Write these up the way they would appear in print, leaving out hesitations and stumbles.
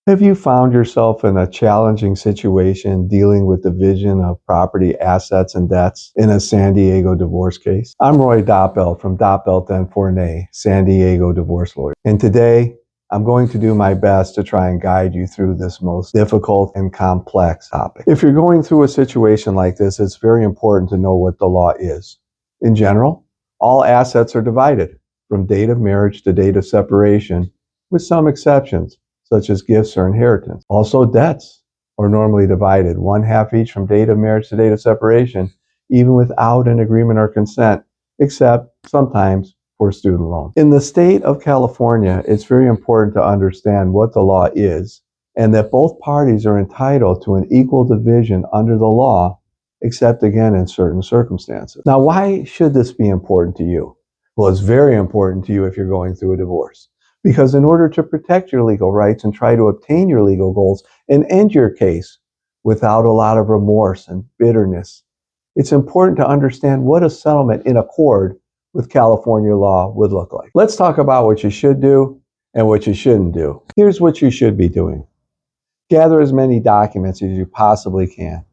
Have you found yourself in a challenging situation dealing with division of property assets and debts in a San Diego divorce case? I'm Roy Doppelt from Doppelt and Fournay, San Diego divorce lawyer. And today, I'm going to do my best to try and guide you through this most difficult and complex topic. If you're going through a situation like this, it's very important to know what the law is. In general, all assets are divided from date of marriage to date of separation, with some exceptions, such as gifts or inheritance. Also, debts are normally divided, one half each from date of marriage to date of separation, even without an agreement or consent, except sometimes for student loans. In the state of California, it's very important to understand what the law is and that both parties are entitled to an equal division under the law, except again in certain circumstances. Now, why should this be important to you? Well, it's very important to you if you're going through a divorce. Because in order to protect your legal rights and try to obtain your legal goals and end your case without a lot of remorse and bitterness, it's important to understand what a settlement in accord with California law would look like. Let's talk about what you should do and what you shouldn't do. Here's what you should be doing. Gather as many documents as you possibly can.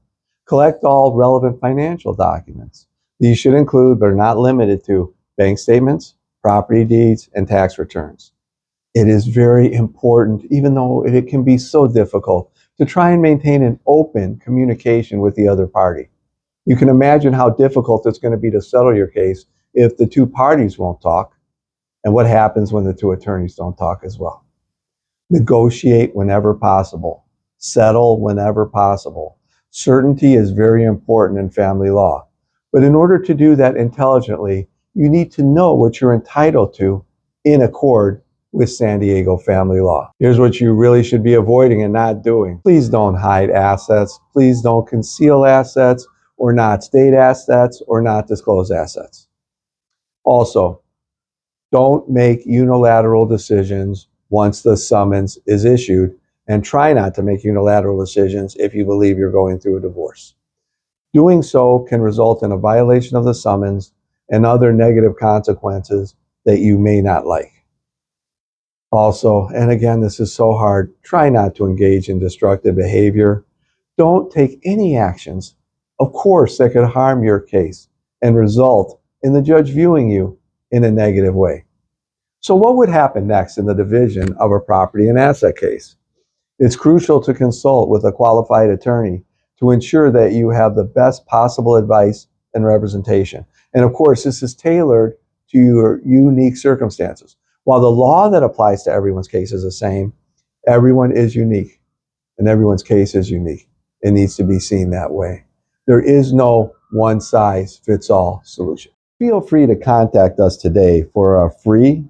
Collect all relevant financial documents. These should include, but are not limited to, bank statements, property deeds, and tax returns. It is very important, even though it can be so difficult, to try and maintain an open communication with the other party. You can imagine how difficult it's going to be to settle your case if the two parties won't talk, and what happens when the two attorneys don't talk as well. Negotiate whenever possible. Settle whenever possible. Certainty is very important in family law, but in order to do that intelligently, you need to know what you're entitled to in accord with San Diego family law. Here's what you really should be avoiding and not doing. Please don't hide assets. Please don't conceal assets or not state assets or not disclose assets. Also, don't make unilateral decisions once the summons is issued, and try not to make unilateral decisions if you believe you're going through a divorce. Doing so can result in a violation of the summons and other negative consequences that you may not like. Also, and again, this is so hard, try not to engage in destructive behavior. Don't take any actions, of course, that could harm your case and result in the judge viewing you in a negative way. So what would happen next in the division of a property and asset case? It's crucial to consult with a qualified attorney to ensure that you have the best possible advice and representation. And of course, this is tailored to your unique circumstances. While the law that applies to everyone's case is the same, everyone is unique, and everyone's case is unique. It needs to be seen that way. There is no one-size-fits-all solution. Feel free to contact us today for a free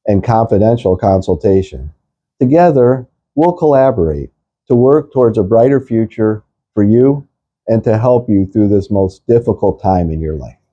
and confidential consultation. Together, we'll collaborate to work towards a brighter future for you and to help you through this most difficult time in your life.